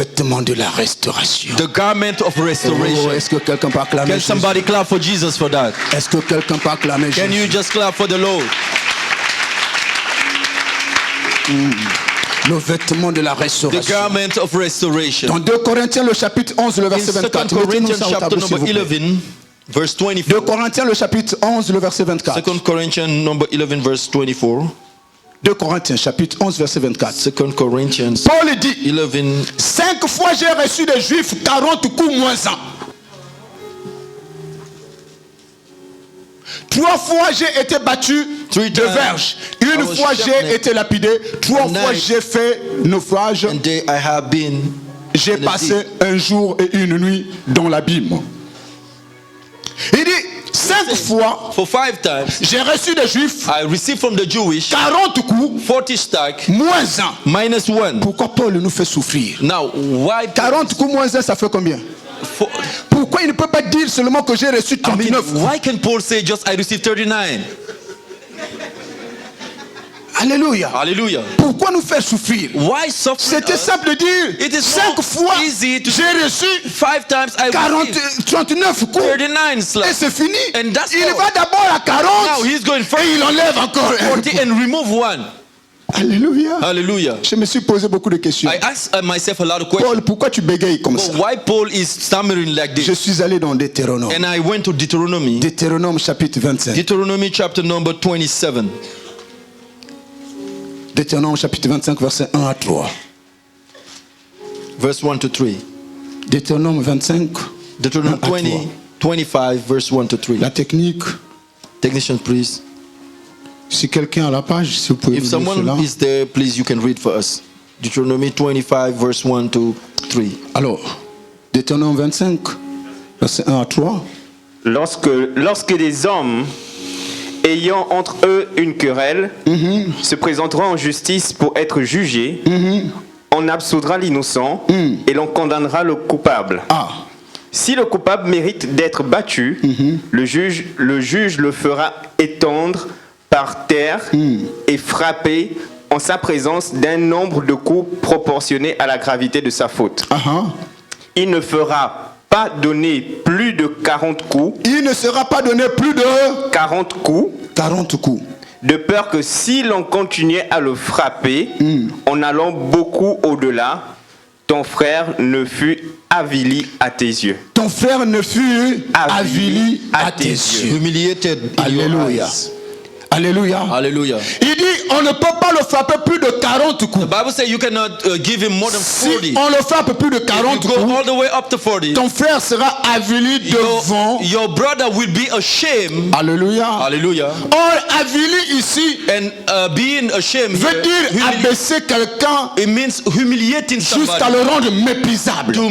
vêtement de la restauration. The garment of restoration. Oh, est-ce que quelqu'un peut acclamer Can Jésus? somebody clap for Jesus for that? Est-ce que quelqu'un peut acclamer Can Jésus? you just clap for the Lord? Le vêtement de la The restauration. garment of restoration. Dans 2 Corinthiens, le chapitre 11, le In verset 2 24. Mettez-nous Corinthians ça au chapter tableau, s'il number vous plaît. 11, verse 2 24. Corinthiens, le chapitre 11, le verset 24. 2 Corinthians number 11, verse 24. 2 Corinthiens, chapitre 11, verset 24. 2 Corinthians Paul dit, 11. 5 fois j'ai reçu des Juifs 40 coups moins 1. 3 fois j'ai été battu Three de times verge. I Une was fois sharpened. j'ai été lapidé. 3 And fois I- j'ai fait naufrage. And there I have been. J'ai in the passé deep. un jour et une nuit dans l'abîme. Il dit 5 fois For 5 times, j'ai reçu des Juifs I received from the Jewish 40 coups 40 stack moins 1. minus 1. Pourquoi Paul nous fait souffrir? Now, why? 40 coups moins 1, ça fait combien? Pourquoi il ne peut pas dire seulement que j'ai reçu I mean, 39 coups? why can Paul say just I received 39? Alléluia. Hallelujah. Pourquoi nous faire souffrir? Why suffer? C'était simple de dire It is 5 so fois easy to j'ai reçu 5 times I 39 coups 39 et slaps. c'est fini. And that's Il all. va d'abord à 40 Now he's going first et il enlève encore un 40 coup. and remove 1. Alléluia. Hallelujah. Je me suis posé beaucoup de questions. I asked myself a lot of questions. Paul, pourquoi tu bégayes comme ça? But why Paul is stammering like Je this? suis allé dans Deutéronome. And I went to Deuteronomy. Deutéronome chapitre 25. Deuteronomy chapter number 27. Deutéronome chapitre 25 verset 1 à 3. Verse 1 to 3. Deutéronome 25. Deuteronomy 1 à 3. 20, 25, verse 1 to 3. La technique, Technician, please. si quelqu'un a la page, si vous pouvez If nous dire cela. someone is there, please, you can read for us. Deuteronomy 25, verse 1 to 3. Alors, Deutéronome 25 verset 1 à 3. Lorsque des hommes ayant entre eux une querelle se présenteront en justice pour être jugés, on absoudra l'innocent et l'on condamnera le coupable. Ah, Si le coupable mérite d'être battu, le juge le fera étendre par terre et frapper en sa présence d'un nombre de coups proportionné à la gravité de sa faute. ah, ah. Il ne fera pas donner plus de 40 coups, Il ne sera pas donné plus de 40 coups, 40 coups. de peur que si l'on continuait à le frapper, en allant beaucoup au-delà, ton frère ne fût avili à tes yeux. Ton frère ne fut avili à tes yeux. Humiliated in your Alléluia. eyes. Alléluia. Hallelujah. Il dit, on ne peut pas le frapper plus de 40 coups. The Bible says you cannot give him more than 40. Si on le frappe plus de If 40 you go coups, all the way up to 40, ton frère sera avili devant. your brother will be ashamed. Alléluia. Hallelujah. Or, avili ici And being ashamed veut here, dire abaisser quelqu'un it means humiliating jusqu'à somebody, le rendre méprisable. to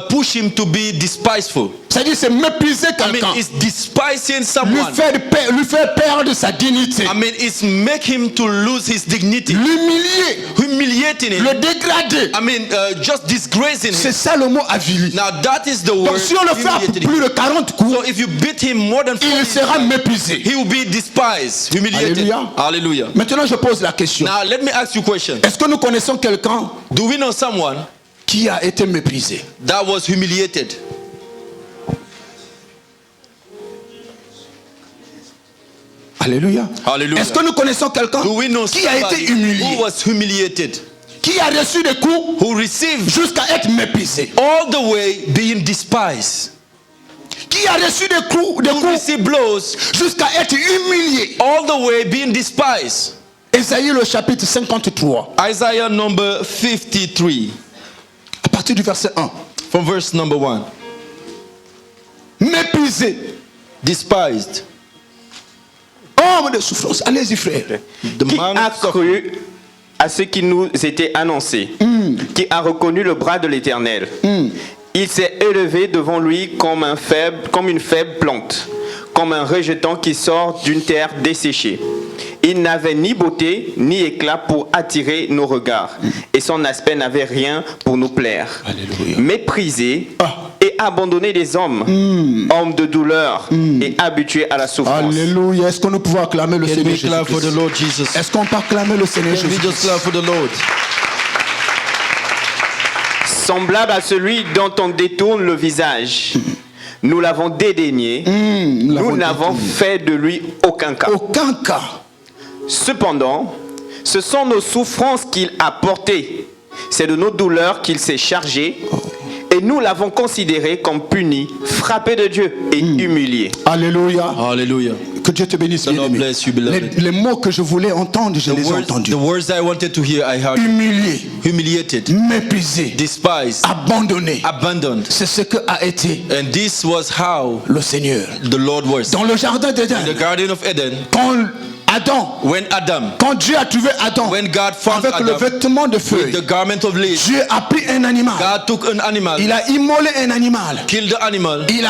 push him to be despiseful. C'est-à-dire, c'est mépriser I mean, quelqu'un. it's despising Lui someone. faire perdre sa dignité. I mean, it's make him to lose his dignity. L'humilier. Humiliating him. Le dégrader. I mean, just disgracing C'est him. ça le mot avili. Now that is the Donc word. si on le frappe humiliating him. plus de 40 coups, So if you beat him more than il 40, sera méprisé. he will be despised, humiliated. Hallelujah. Hallelujah. Maintenant, je pose la question. Now let me ask you a question. Est-ce que nous connaissons quelqu'un Do we know someone qui a été méprisé? that was humiliated? Alléluia. Hallelujah. Est-ce que nous connaissons quelqu'un Do we know qui a somebody été humilié, who was humiliated, qui a reçu des coups who received jusqu'à être méprisé, all the way being despised, qui a reçu des coups, who received blows jusqu'à être humilié? all the way being despised? Ésaïe le chapitre 53, Isaiah number 53, à partir du verset 1. from verse number 1. Méprisé, Despised. homme de souffrance. Allez-y, frère. The Qui man a of suffering. cru à ce qui nous était annoncé, qui a reconnu le bras de l'Éternel. Il s'est élevé devant lui comme une faible plante, comme un rejeton qui sort d'une terre desséchée. Il n'avait ni beauté ni éclat pour attirer nos regards, et son aspect n'avait rien pour nous plaire. Alléluia. Méprisé Ah. et abandonné des hommes, homme de douleur et habitué à la souffrance. Alléluia. Est-ce que nous pouvons acclamer le Can Seigneur we clap for the Jésus-Christ? Lord Jesus? Est-ce qu'on peut acclamer le Seigneur Can we just Jésus-Christ? clap for the Lord? semblable à celui dont on détourne le visage. Nous l'avons dédaigné, nous n'avons fait de lui aucun cas. Aucun cas. Cependant, ce sont nos souffrances qu'il a portées, c'est de nos douleurs qu'il s'est chargé, et nous l'avons considéré comme puni, frappé de Dieu et humilié. Alléluia. Hallelujah. Que Dieu te bénisse, The Lord bien-aimé. bless you, beloved. Les mots que je voulais entendre, je les ai entendus. The words I wanted to hear, I heard. Humilié, Humiliated, méprisé, despised, abandonné. abandoned. C'est ce que a été And this was how le Seigneur. the Lord was. Dans le jardin d'Éden, In the Garden of Eden, quand Adam, quand Dieu a trouvé Adam when God found avec le Adam vêtement de with feuilles, the garment of leaves, Dieu a pris un animal. God took an animal, Il a immolé un animal. killed the animal, Il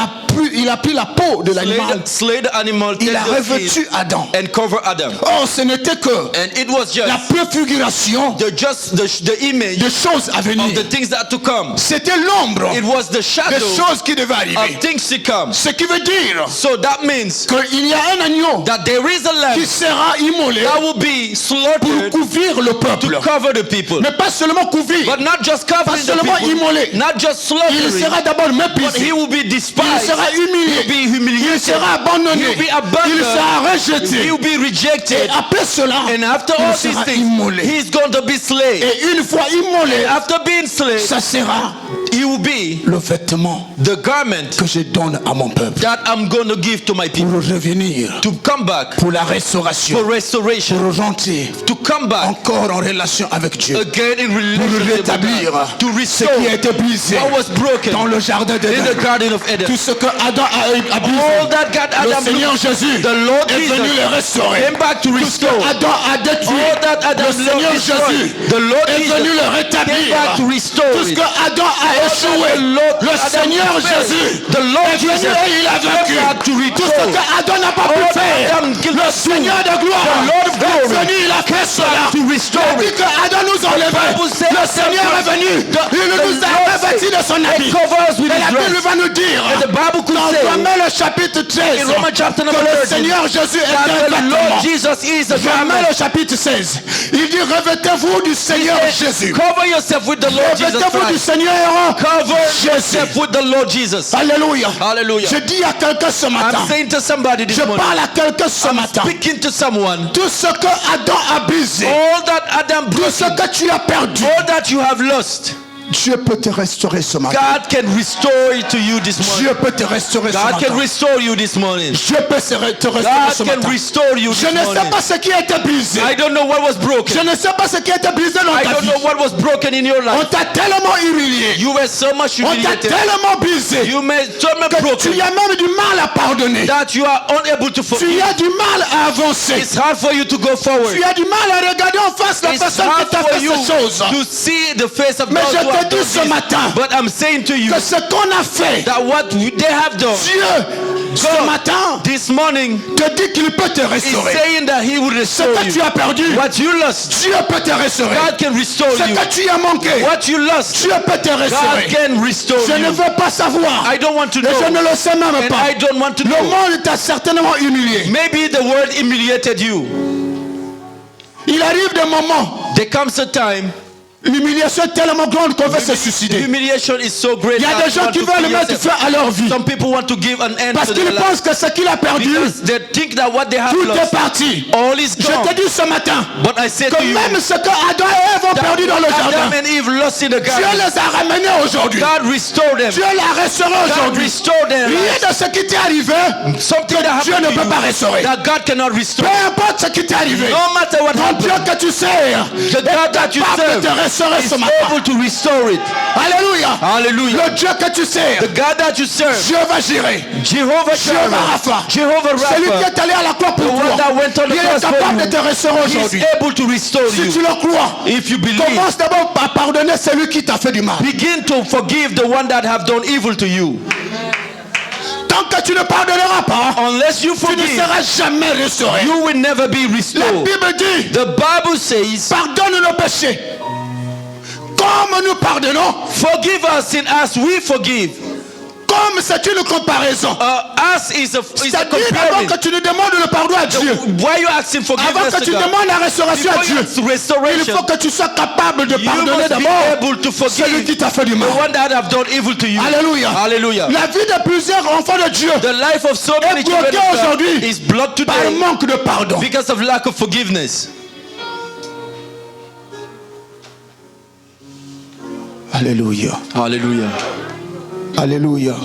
a pris la peau de l'animal. slay the animal, Il take a the revêtu skin, Adam. and cover Adam. Oh, ce n'était que And it was la just préfiguration the image des choses à venir. of the things that to come. C'était l'ombre It was the des shadow choses qui devaient arriver. of things to come. Ce qui veut dire So that means qu'il y a un agneau that there is a lamb qui sera immolé that will be pour slaughtered couvrir le to peuple. cover the people. Mais pas seulement couvrir, But not just pas covering the seulement people, immolé. not just Il slaughtering, sera d'abord but méprisé. he will be Il despised, sera humilié. he will be Il humiliated, sera abandonné. he will be abandoned, Il sera rejeté. he will be Et rejected. après cela, And after all il these sera things, immolé. he's going to be slain. Et une fois immolé, After being slain, ça sera he will be le vêtement the garment que je donne à mon peuple that I'm going to give to my people pour revenir, to come back pour la restauration, for restoration, pour rentrer to come back encore en relation avec Dieu, again in pour relationship with rétablir God, to ce restore qui a été brisé what was broken dans le jardin in d'Éden. the Garden of Eden. Tout ce que Adam a brisé, All that God le Adam Seigneur looked, Jésus the Lord est venu Jesus les restaurer. came back to Tout ce restore. que Adam a détruit, All that Adam le Seigneur Jésus the Lord est Jesus venu le came rétablir. back to restore Tout ce it. que Adam a échoué, le Seigneur Jésus the Lord est venu Jesus et il a vaincu. came back to Tout ce restore. que Adam n'a pas pu All faire, Adam could le not Seigneur do, de gloire the Lord of est glory venu, il a fait cela. to restore Il a dit it. que Adam nous enlevait. Bible says Le Seigneur est venu, il nous a Lord revêtis de son habit. cover us with Et la his Bible dress. va nous dire And the Bible could dans say Romains le chapitre 13 in Romans chapter que number le 13 Seigneur Jésus est that un the vêtement. Lord Jesus is a Romains garment. le chapitre 16, il dit revêtez-vous du Seigneur Jésus. Cover yourself with the Lord Jesus Revêtez-vous du Christ. Seigneur Cover Jésus. yourself with the Lord Jesus. Alléluia. Hallelujah. Je dis à quelqu'un ce matin, I'm saying to somebody this je morning, parle à quelqu'un ce I'm matin, speaking to someone, tout ce que Adam a brisé, all that Adam tout ce broke, que tu as perdu, all that you have lost, Dieu peut te restaurer ce matin. God can restore it to you this morning. Dieu peut te restaurer ce God can matin. restore you this morning. Dieu peut te restaurer God ce can matin. restore you Je this ne sais morning. pas ce qui a été brisé. I don't know what was Je broken. ne sais pas ce qui a été brisé dans I ta don't vie. know what was broken in your On life. t'a tellement humilié. You were so much On t'a humiliated. tellement brisé You made so much que tu broken as même du mal à pardonner. that you are unable to Tu forgive. as du mal à avancer. It's hard for you to go forward. Tu as du mal à regarder en face la It's personne qui hard t'a for fait you ces choses. to see the face of Mais those je who te have dis done ce this. matin But I'm saying to you que ce qu'on a fait, that what they have done Dieu, ce God, matin, this morning te dit qu'il peut te is restaurer. saying that He will Ce restore que tu you. as perdu, What you lost, Dieu peut te restaurer. God can restore Ce you. que tu as manqué, What you lost, Dieu peut te God restaurer. can restore Je ne you. veux pas savoir. I don't want to Et je ne know, le sais même and pas. I don't want to Le know. monde t'a certainement humilié. Maybe the world humiliated you. Il arrive des moments, There comes a time, l'humiliation est tellement grande qu'on veut se suicider. humiliation is so great. Il y a that des you gens want qui to veulent kill mettre yourself. fin à leur vie. Some people want to give an end Parce to their qu'ils life pensent que ce qu'il a perdu, because they think that what they have tout est lost, parti. all is Je gone. te dis ce matin But I say que to you, même ce que Adam et Ève ont that perdu dans le what jardin, Adam and Eve lost in the Dieu garden, les a ramenés aujourd'hui. God restored them. Dieu l'a restauré God aujourd'hui. restored them. Rien de ce qui t'est arrivé, Something that Dieu happened ne to peut pas you restaurer. that God cannot restore. Peu importe ce qui t'est arrivé, No matter what ton Dieu happened, que tu sers the God that you capable serve de te restaurer is ce matin. able to restore it. Alléluia. Hallelujah. Le Dieu que tu sers, The God that you serve, Jéhovah Jireh, Jehovah Jéhovah Jireh, Rapha, Jehovah celui qui Rapha, est allé à la croix pour the one toi, that went on the il est cross for capable de you, te restaurer He aujourd'hui. is able to restore Si tu you. le crois, If you believe, commence d'abord par pardonner celui qui t'a fait du mal. begin to forgive the one that have done evil to you. Tant que tu ne pardonneras pas, Unless you tu ne forgive, seras jamais restauré. you will never be La restored. Bible dit, The Bible says, pardonne nos péchés. Comme nous pardonnons, forgive us sin as we forgive. comme Homme, c'est une comparaison. Us is a C'est-à-dire avant comparing. que tu ne demandes le pardon à Dieu, Why you asking avant forgiveness que to tu God? demandes la restauration à Before you Dieu, ask il restoration, faut que tu sois capable de you pardonner must be d'abord able to celui qui forgive t'a fait du the mal. one that have done evil to you. Alléluia. Hallelujah. La vie de plusieurs enfants de Dieu The life of so many est children bloquée of God aujourd'hui is blocked par today manque de pardon. because of lack of forgiveness. Alléluia. Hallelujah. Alléluia.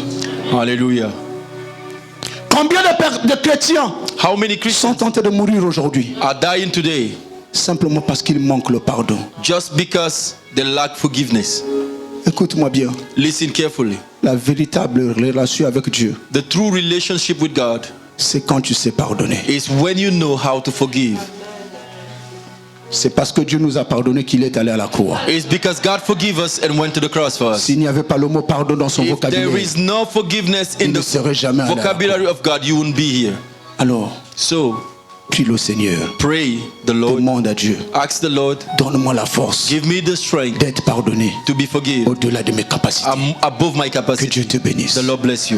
Hallelujah. Combien de chrétiens How many Christians sont tentés de mourir aujourd'hui are dying today simplement parce qu'ils manquent le pardon? just because they lack forgiveness? Écoute-moi bien. Listen carefully. La véritable relation avec Dieu, The true relationship with God c'est quand tu sais pardonner. is when you know how to forgive. C'est parce que Dieu nous a pardonné qu'il est allé à la croix. It's because God forgave us and went to the cross for us. S'il n'y avait pas le mot pardon dans son If vocabulaire, there is no forgiveness in il ne the serait jamais allé à la croix. vocabulary of God, you wouldn't be here. Alors, So, prie le Seigneur. pray the Lord. Demande à Dieu. Ask the Lord, Donne-moi la force give me the strength d'être pardonné to be forgiven au-delà de mes capacités. above my Que capacity. Dieu te bénisse. The Lord bless you.